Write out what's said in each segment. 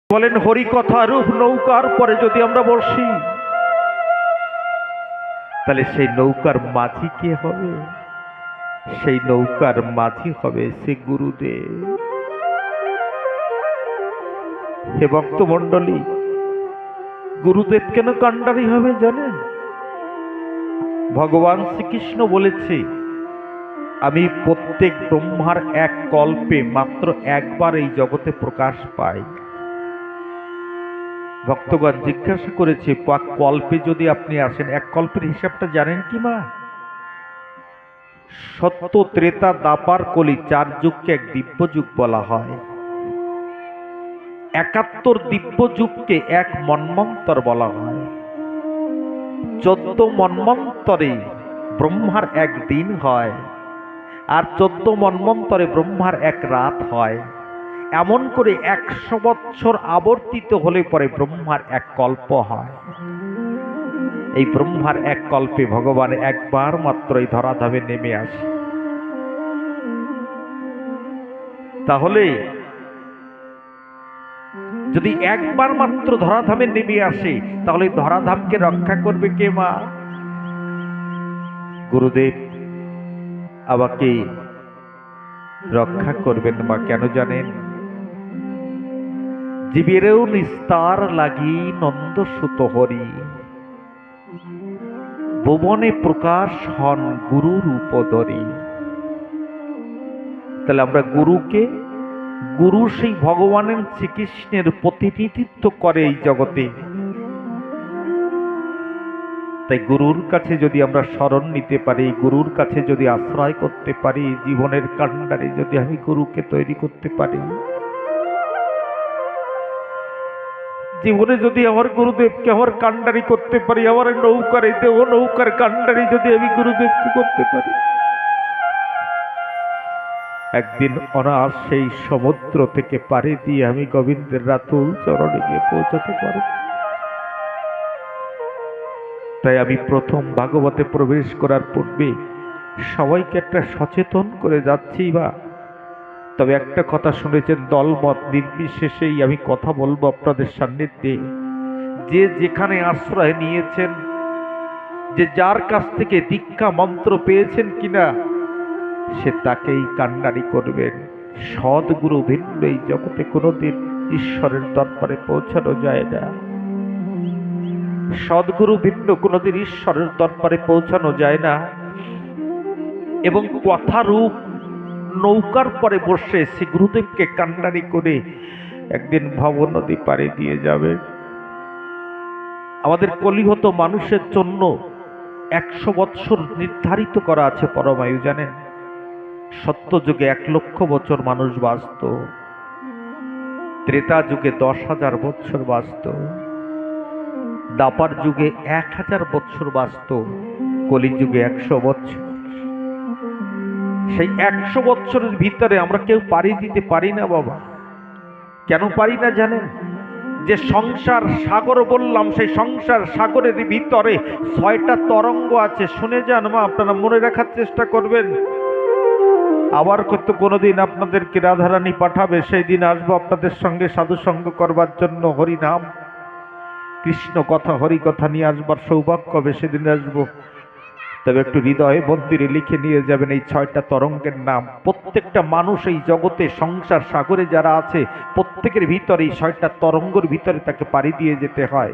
বলেন হরিকথা রূপ নৌকার পরে যদি আমরা বসি, তাহলে সেই নৌকার মাঝি কে হবে? সেই নৌকার মাঝি হবে সে গুরুদেব। হে ভক্তমণ্ডলী, গুরুদেব কেন কাণ্ডারি হবে জানেন? ভগবান শ্রীকৃষ্ণ বলেছে, আমি প্রত্যেক ব্রহ্মার এক কল্পে মাত্র একবার এই জগতে প্রকাশ পাই। ভক্তগণ জিজ্ঞাসা করেছে, কল্পে যদি আপনি আসেন, এক কল্পের হিসাবটা জানেন কি মা? সত্য, ত্রেতা, দ্বাপার, কলি, 4 যুগকে এক দিব্য যুগ বলা হয়। 71 দিব্য যুগকে এক মন্বন্তর বলা হয়। 14 মন্বন্তরে ব্রহ্মার এক দিন হয়, আর 14 মন্বন্তরে ব্রহ্মার এক রাত হয়। এমন করে 100 বৎসর আবর্তিত হলে পরে ব্রহ্মার এক কল্প হয়। এই ব্রহ্মার এক কল্পে ভগবান একবার মাত্র এই ধরাধামে নেমে আসে। তাহলে যদি একবার মাত্র ধরাধামে নেমে আসে, তাহলে ধরাধামকে রক্ষা করবে কে মা? গুরুদেব আমাকে রক্ষা করবেন মা। কেন জানেন? জীবেরও নিস্তার লাগি নন্দ সুত হরি, ভুবনে প্রকাশ হন গুরু রূপ ধরি। তাহলে আমরা গুরুকে, গুরু সেই ভগবানের শ্রীকৃষ্ণের প্রতিনিধিত্ব করে এই জগতে। তাই গুরুর কাছে যদি আমরা শরণ নিতে পারি, গুরুর কাছে যদি আশ্রয় করতে পারি, জীবনের কাণ্ডারে যদি আমি গুরুকে তৈরি করতে পারি, জীবনে যদি আমার গুরুদেবকে আমার কাণ্ডারি করতে পারি, আমার নৌকার এই দেহ নৌকার কাণ্ডারি যদি আমি গুরুদেবকে করতে পারি, একদিন অনার সেই সমুদ্র থেকে পাড়ি দিয়ে আমি গোবিন্দের রাতুল চরণে গিয়ে পৌঁছাতে পারব। তাই আমি প্রথম ভাগবতে প্রবেশ করার পূর্বে সবাইকে একটা সচেতন করে যাচ্ছি। বা তবে একটা কথা শুনেছেন, দলমত নির্বিশেষেই আমি কথা বলবো আপনাদের সান্নিধ্যে। যে যেখানে আশ্রয় নিয়েছেন, যে যার কাছ থেকে দীক্ষা মন্ত্র পেয়েছেন কিনা, সে তাকেই কান্ডারি করবেন। সদ্গুরু ভিন্ন এই জগতে কোনোদিন ঈশ্বরের দরবারে পৌঁছানো যায় না। সদ্গুরু ভিন্ন কোনোদিন ঈশ্বরের দরবারে পৌঁছানো যায় না। এবং কথারূপ নৌকার পরে বসে শ্রী গুরুদেবকে কান্ডারি করে একদিন ভব নদী পাড়ি দিয়ে যাবে। আমাদের কলিহত মানুষের জন্য 100 বৎসর নির্ধারিত করা আছে পরমায়ু, জানেন? সত্য যুগে 1 লক্ষ বছর মানুষ বাঁচত, ত্রেতা যুগে 10,000 বৎসর বাঁচত, দাপার যুগে 1000 বৎসর বাঁচত, কলি যুগে 100 বৎসর। সেই 100 বৎসরের ভিতরে আমরা কেউ পাড়ি দিতে পারি না বাবা। কেন পারি না জানেন? যে সংসার সাগর বললাম, সেই সংসার সাগরের ভিতরে 6টা তরঙ্গ আছে। শুনে যান মা, আপনারা মনে রাখার চেষ্টা করবেন। আবার কত কোনোদিন আপনাদেরকে রাধারানী পাঠাবে, সেই দিন আসবো আপনাদের সঙ্গে সাধু সঙ্গ করবার জন্য। হরিনাম কৃষ্ণ কথা হরি কথা নিয়ে আসবার সৌভাগ্য হবে, সেদিন আসবো। তবে একটু হৃদয়ে মন্দিরে লিখে নিয়ে যাবেন এই 6টা তরঙ্গের নাম। প্রত্যেকটা মানুষ এই জগতে সংসার সাগরে যারা আছে, প্রত্যেকের ভিতরে এই 6টা তরঙ্গের ভিতরে তাকে পাড়ি দিয়ে যেতে হয়।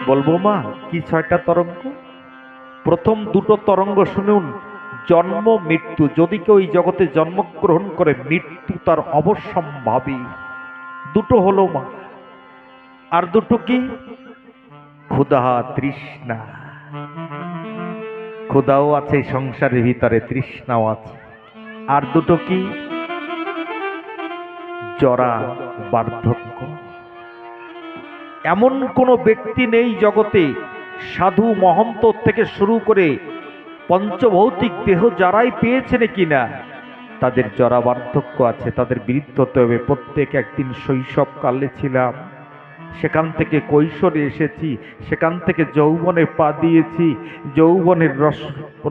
বলবো মা কি 6টা তরঙ্গ? প্রথম 2টো তরঙ্গ শুনুন। জন্ম মৃত্যু। যদি কেউ এই জগতে জন্মগ্রহণ করে, মৃত্যু তার অবশ্যম্ভাবী। 2টো হলো মা। আর 2টো কি? ক্ষুধা তৃষ্ণা। ক্ষুধাও আছে সংসারের ভিতরে, তৃষ্ণাও আছে। আর 2টো কি? জরা বার্ধক্য। এমন কোনো ব্যক্তি নেই জগতে, সাধু মহন্ত থেকে শুরু করে পঞ্চভৌতিক দেহ যারাই পেয়েছেন কিনা, তাদের জরা বার্ধক্য আছে, তাদের বৃদ্ধ হতে হবে। প্রত্যেক একদিন শৈশবকালে ছিলাম, সেখান থেকে কৈশোরে এসেছি, সেখান থেকে যৌবনে পা দিয়েছি, যৌবনের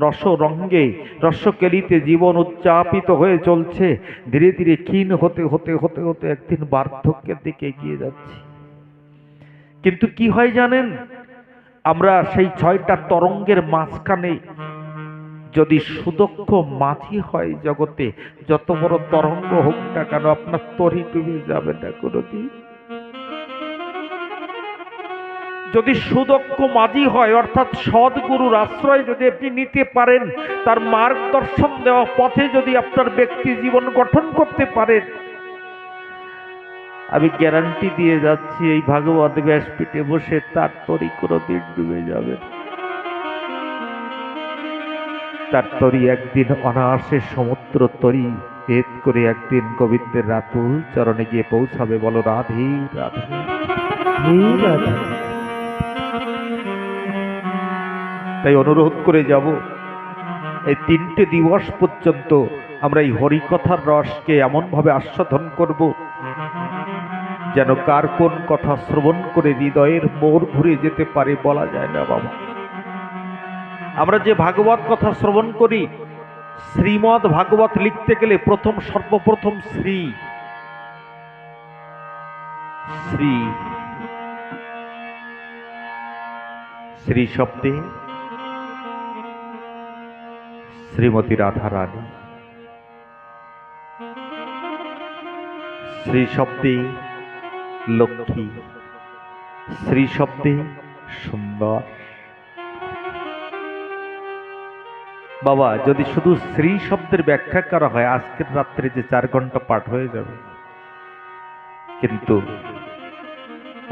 রসরঙ্গে রসকেলিতে জীবন উচ্চাপিত হয়ে চলছে, ধীরে ধীরে ক্ষীণ হতে হতে হতে হতে একদিন বার্ধক্যের দিকে এগিয়ে যাচ্ছি। কিন্তু কি হয় জানেন, আমরা সেই 6টা তরঙ্গের মাঝখানে যদি সুদক্ষ মাঝি হয় জগতে, যত বড় তরঙ্গ হোক না কেন আপনার তরি ডুবে যাবে না কোনোদিন। যদি সুদক্ষ মাঝি হয়, অর্থাৎ সদ্গুরুর আশ্রয় যদি আপনি নিতে পারেন, তার মার্গদর্শন দেওয়া পথে যদি আপনার ব্যক্তি জীবন গঠন করতে পারেন, আমি গ্যারান্টি দিয়ে যাচ্ছি এই ভাগবত ব্যাসপীঠে বসে তার তরি কোনোদিন ডুবে যাবে। তার তরি একদিন অনায়াসে সমুদ্র তরি ভেদ করে একদিন গোবিন্দের রাতুল চরণে গিয়ে পৌঁছাবে। বলো রাধে রাধে রাধে। তাই অনুরোধ করে যাব, এই 3টে দিবস পর্যন্ত আমরা এই হরিকথার রসকে এমনভাবে আস্বাদন করব যেন কার কোন কথা শ্রবণ করে হৃদয়ের মোড় ঘুরে যেতে পারে বলা যায় না বাবা। আমরা যে ভাগবত কথা শ্রবণ করি, শ্রীমদ্ ভাগবত লিখতে গেলে সর্বপ্রথম শ্রী শ্রী শ্রী শব্দে শ্রীমতী রাধা রানী, শ্রী শব্দে লক্ষ্মী, শ্রী শব্দে সুন্দর। বাবা, যদি শুধু শ্রী শব্দের ব্যাখ্যা করা হয়, আজকের রাত্রে যে 4 ঘন্টা পাঠ হয়ে যাবে। কিন্তু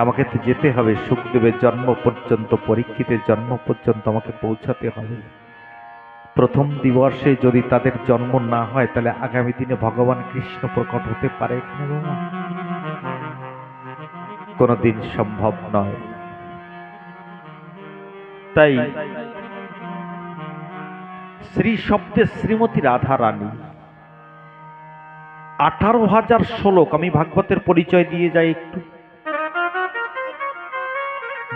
আমাকে তো যেতে হবে সুখদেবের জন্ম পর্যন্ত, পরীক্ষিতের জন্ম পর্যন্ত আমাকে পৌঁছাতে হবে। প্রথম দিবসে যদি তাদের জন্ম না হয়, তাহলে আগামী দিনে ভগবান কৃষ্ণ প্রকট হতে পারে এখানে বাবা? কোনদিন সম্ভব নয়। তাই শ্রী শব্দে শ্রীমতী রাধা রানী, 18,000 শ্লোক। আমি ভাগবতের পরিচয় দিয়ে যাই একটু।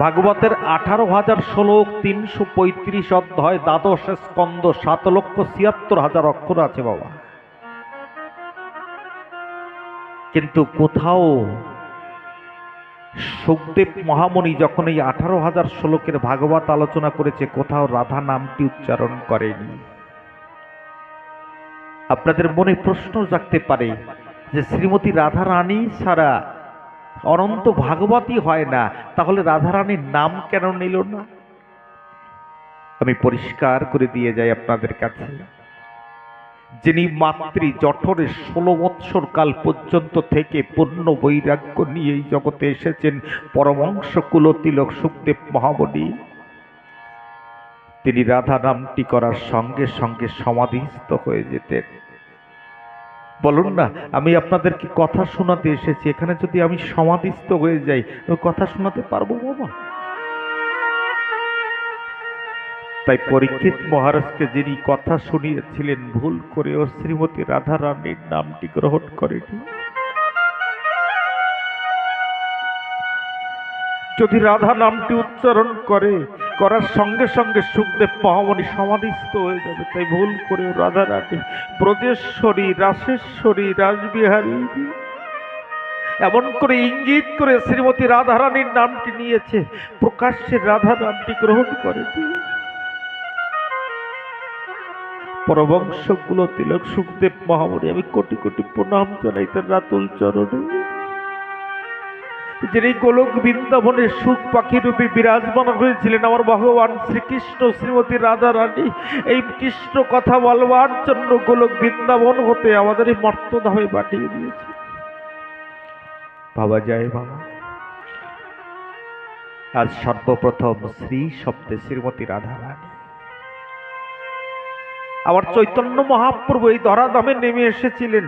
ভাগবতের 18,000 শ্লোক, 335 অধ্যায়, 12 স্কন্ধ, 7,76,000 অক্ষর আছে বাবা। কিন্তু কোথাও সুখদেব মহামুনি যখন এই 18,000 শ্লোকের ভাগবত আলোচনা করেছে, কোথাও রাধা নামটি উচ্চারণ করেনি। আপনাদের মনে প্রশ্ন জাগতে পারে যে শ্রীমতী রাধা রানী ছাড়া অনন্ত ভাগবতই হয় না, তাহলে রাধা রানীর নাম কেন নিল না? আমি পরিষ্কার করে দিয়ে যাই আপনাদের কাছে, যিনি মাতৃ জঠরে 16 বৎসর কাল পর্যন্ত থেকে পূর্ণ বৈরাগ্য নিয়ে এই জগতে এসেছেন, পরমহংস কুলতিলক সুখদেব মহামুনি, তিনি রাধা নামটি করার সঙ্গে সঙ্গে সমাধিস্থ হয়ে যেতেন। বলুন না, আমি আপনাদেরকে কথা শোনাতে এসেছি, এখানে যদি আমি সমাধিস্থ হয়ে যাই, কথা শোনাতে পারবো বাবা? তাই পরীক্ষিত মহারাজকে যিনি কথা শুনিয়েছিলেন, ভুল করেও শ্রীমতী রাধা রানীর নামটি গ্রহণ করেনি। যদি রাধা নামটি উচ্চারণ করার সঙ্গে সঙ্গে সুখদেব মহামুনি সমাধিস্থ হয়ে যাবে, তাই ভুল করেও রাধা রানী ব্রজেশ্বরী, রাসেশ্বরী, রাসবিহারী এমন করে ইঙ্গিত করে শ্রীমতী রাধা রানীর নামটি নিয়েছে, প্রকাশ্যে রাধা নামটি গ্রহণ করেনি। পরমহংস কুলতিলক সুখদেব মহামুনি, আমি কোটি কোটি প্রণাম জানাই তার রাতুল চরণে, যিনি গোলক বৃন্দাবনের সুখ পাখি রূপে বিরাজমান হয়েছিলেন। আমার ভগবান শ্রীকৃষ্ণ শ্রীমতী রাধা রানী এই কৃষ্ণ কথা বলবার জন্য গোলক বৃন্দাবন হতে আমাদের এই মর্তধামে পাঠিয়ে দিয়েছে। বাবা জয় বাবা। আজ সর্বপ্রথম শ্রী শব্দে শ্রীমতী রাধা রানী, আমার চৈতন্য মহাপ্রভু এই ধরাধামে নেমে এসেছিলেন।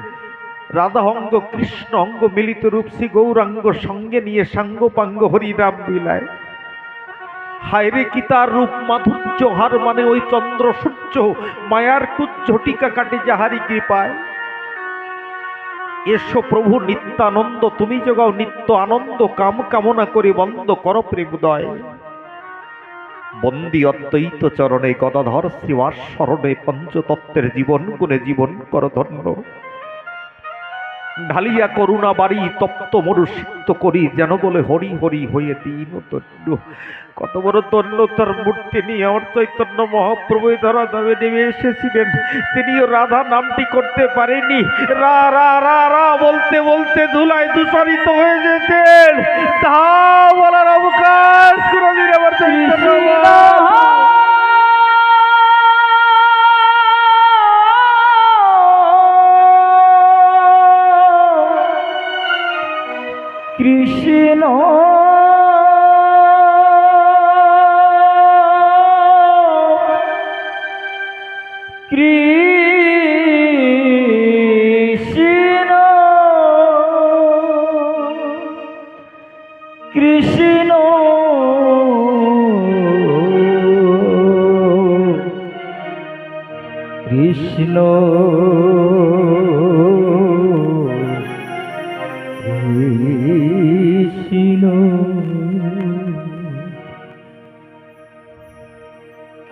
রাধা অঙ্গ কৃষ্ণ অঙ্গ মিলিত রূপ শ্রী গৌরাঙ্গ সঙ্গে নিয়ে সাঙ্গপাঙ্গ হরিরাম বিলায়। হায়রে কি তার রূপ মাধুর্য, হার মানে ওই চন্দ্র সূর্য, মায়ার কুচ ঝটিকা কাটে যাহারি কৃপায়। এসো প্রভু নিত্যানন্দ, তুমি যোগাও নিত্য আনন্দ, কাম কামনা করে বন্ধ কর প্রেম উদয়। বন্দি অদ্বৈত চরণে গদাধর শ্রীবাস স্মরণে, পঞ্চতত্ত্বের জীবন গুণে জীবন কর ধন্য। ঢালিয়া করুণা বাড়ি তপ্ত মরু সিক্ত করি, যেন বলে হরি হরি হয়ে দিন তন্য। কত বড় তন্য তার মূর্তি নিয়ে আমার চৈতন্য মহাপ্রভু ধরা দামে নেমে এসেছিলেন। তিনিও রাধা নামটি করতে পারেনি, রা রা রা রা বলতে বলতে ধুলায় দূষণিত হয়ে যেতেন। তা বলার অবকাশ কোনদিন আমার চৈতন্য কৃষ্ণ কৃষ্ণ কৃষ্ণ কৃষ্ণ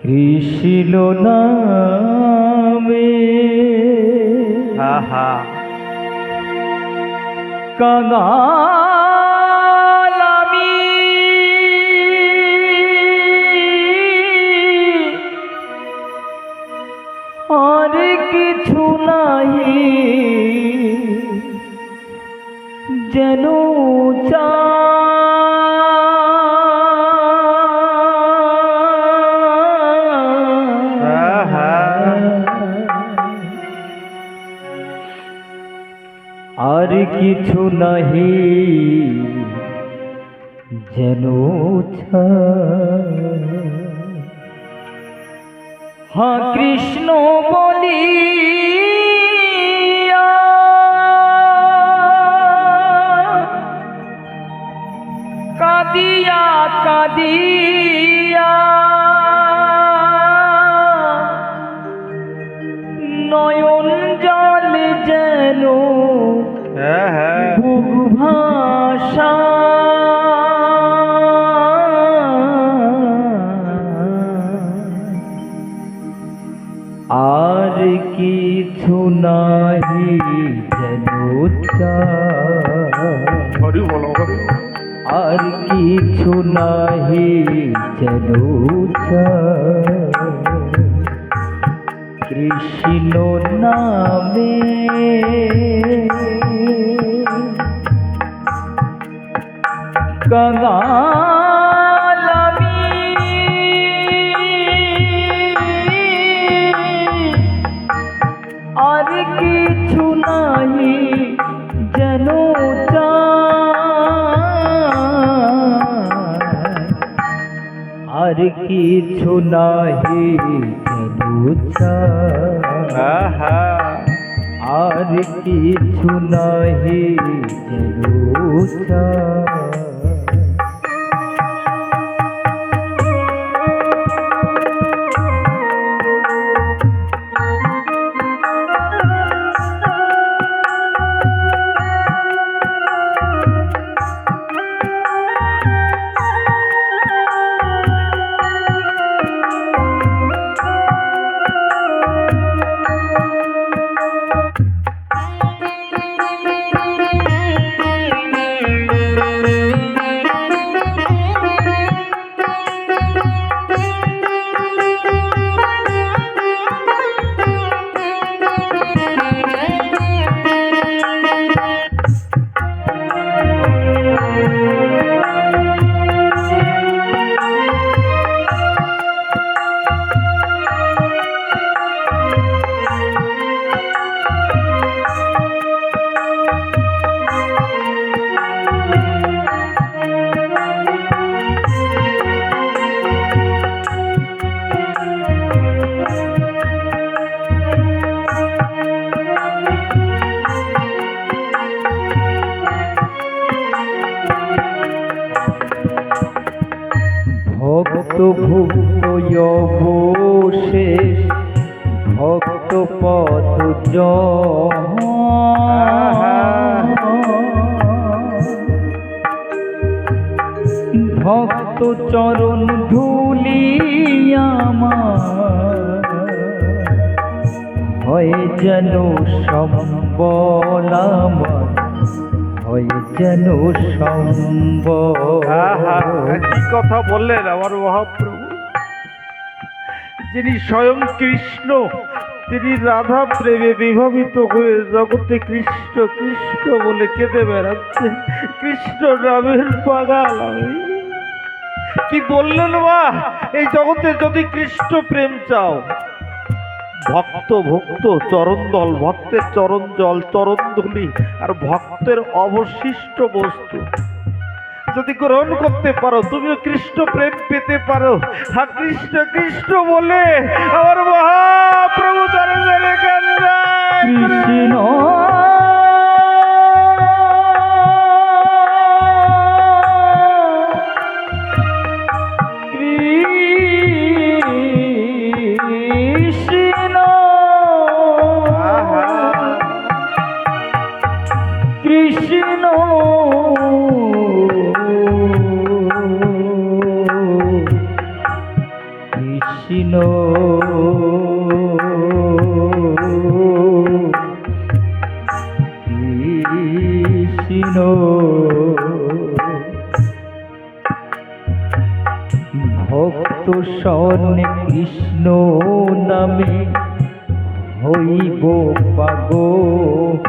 কৃষ্ণ নামে কাঙাল আমি, আর কিছু নাহি যেন আর কিছু নাহি যেন হ্যাঁ কৃষ্ণ বলি কাঁদিয়া কাঁদিয়া নয়ন জল যেন বুক ভাষা আর কিছু নাহি যেন হরি বলো হরি, আর কিছু নাহি যেন কৃষ্ণ নামে কাঙাল আমি, আর কিছু নাহি যেন আর কিছু নাহি যেন আর কিছু নাহি যেন ভক্ত ভুক্ত অবশেষ ভক্ত পদ ভক্ত চরণ ধুলি আমার হয়ে যেন সম্বল আমার, হয়ে যেন সম্বল। কি কথা বললেন আমার মহাপ্রভু! যিনি স্বয়ং কৃষ্ণ, তিনি রাধা প্রেমে বিভাবিত হয়ে জগতে কৃষ্ণ কৃষ্ণ বলে কেঁদে বেড়াচ্ছে। কৃষ্ণ নামের পাগাল আমি। কি বললেন মা? এই জগতে যদি কৃষ্ণ প্রেম চাও, ভক্ত ভক্ত চরণদল, ভক্তের চরণ জল, চরণ ধুলি আর ভক্তের অবশিষ্ট বস্তু যদি গ্রহণ করতে পারো, তুমিও কৃষ্ণ প্রেম পেতে পারো। আর কৃষ্ণ কৃষ্ণ বলে আমার মহাপ্রভু তারা কৃষ্ণ কৃষ্ণ কৃষ্ণ কৃষ্ণ ভক্ত স্বর্ণে কৃষ্ণ নামে হইব পাগল,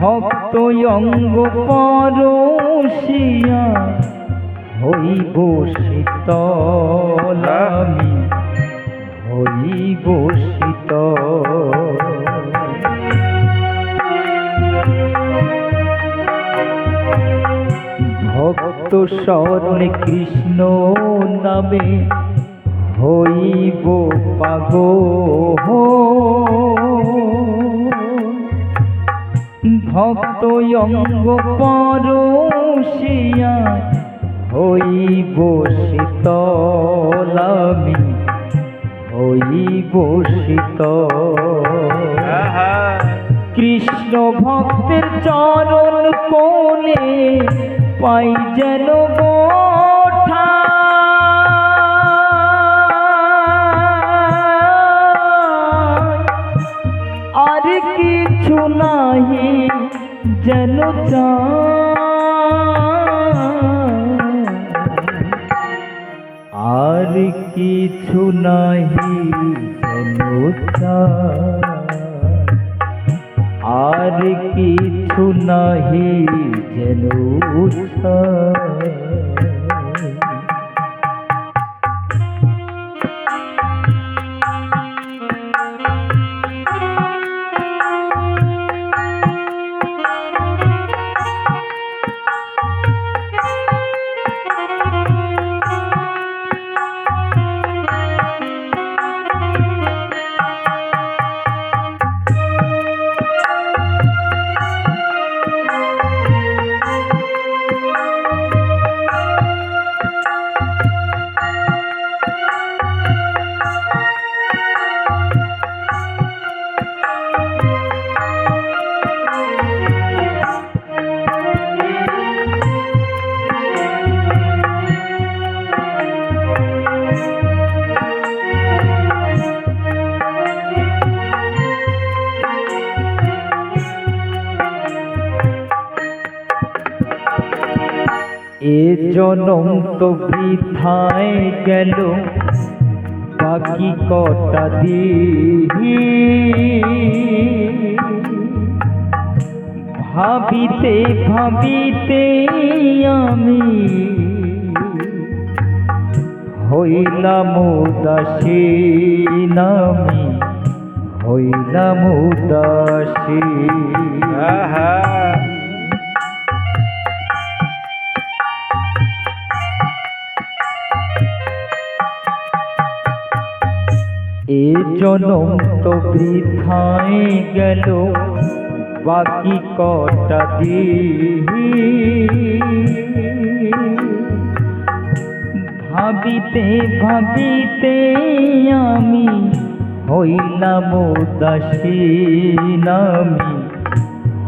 ভক্ত অঙ্গ পরশিয়া হইব শীতল, আমি হইব শীতল। ভক্ত স্বর্ণে কৃষ্ণ নামে হইব পাগল, ভক্ত অঙ্গ পরশিয়া হইব শীতল, আমি হইব শীতল। কৃষ্ণ ভক্তের চরণ কোণে পাই যেন গোঠা, আর কিছু নাহি যেন আর কিছু নাহি যেন আর কিছু নাহি যেন এ জনম তো বৃথায় গেল, বাকি কটা দিহি ভাবিতে ভাবিতে আমি হইলাম উদাসী, আমি হইলাম উদাসী। এ জনম তো বৃথায় গেল, বাকি কটা দিহি ভাবিতে ভাবিতে আমি হইলাম উদাসী, আমি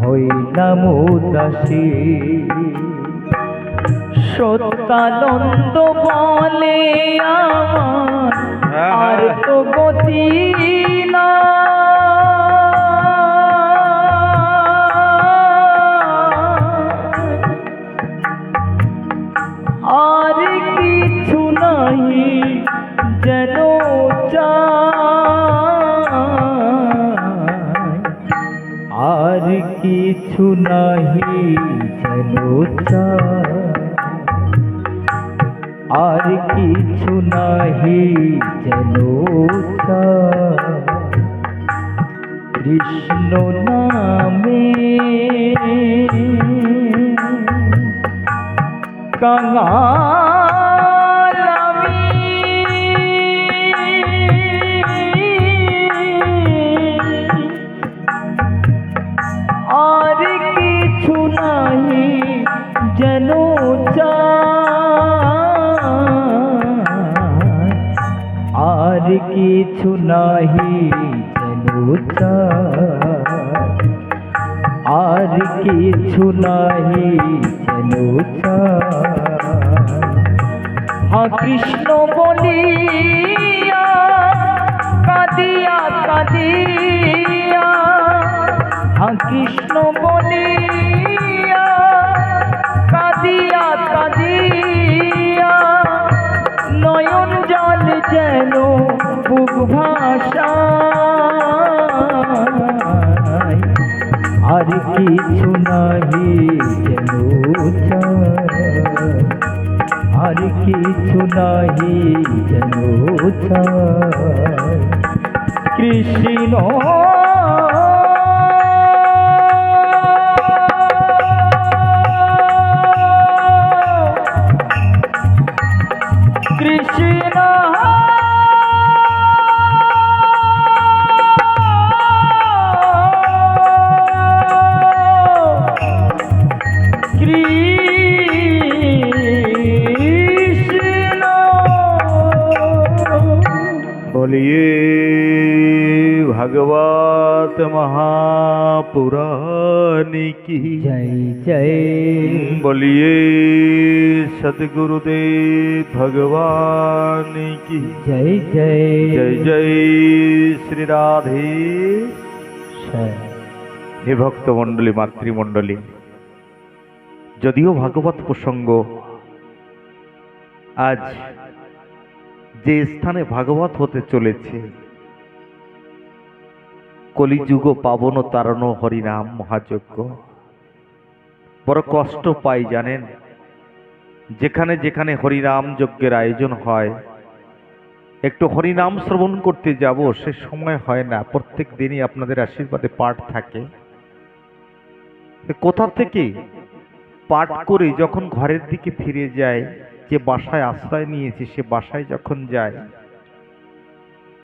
হইলাম উদাসী। সত্যানন্দ বলে আমার আর তো গতি না, আর কিছু নাহি যেন চাই, আর কিছু নাহি যেন চাই, আর কিছু নাহি যেন চাই। কৃষ্ণ নামে কাঙাল আমি, আর কিছু নাহি যেন চাই, আর কিছু নাহি যেন চাই, আর কিছু নাহি যেন চাই। হা কৃষ্ণ বলিয়া কাঁদিয়া কাঁদিয়া, হা কৃষ্ণ বলিয়া কাঁদিয়া কাঁদিয়া, নয়ন জল যেন বুক ভাষায়, আর কিছু নাহি যেন চাই, আর কিছু নাহি যেন চাই। কৃষ্ণ কৃষ্ণ बोलिए भगवत महापुराण की जय जय, बोलिए सद्गुरुदेव भगवान की जय जय जय जय श्री राधे। হে ভক্তমণ্ডলী, মাতৃমণ্ডলী, যদিও ভাগবত প্রসঙ্গ, আজ যে স্থানে ভাগবত হতে চলেছে, কলিযুগ পাবন তারণ হরিনাম মহাযজ্ঞ, বড় কষ্ট পাই জানেন। যেখানে যেখানে হরিনাম যজ্ঞের আয়োজন হয়, একটু হরিনাম শ্রবণ করতে যাব, সে সময় হয় না। প্রত্যেক দিনই আপনাদের আশীর্বাদে পাঠ থাকে। কোথা থেকে পাঠ করে যখন ঘরের দিকে ফিরে যায়, যে বাসায় আশ্রয় নিয়েছি সে বাসায় যখন যায়,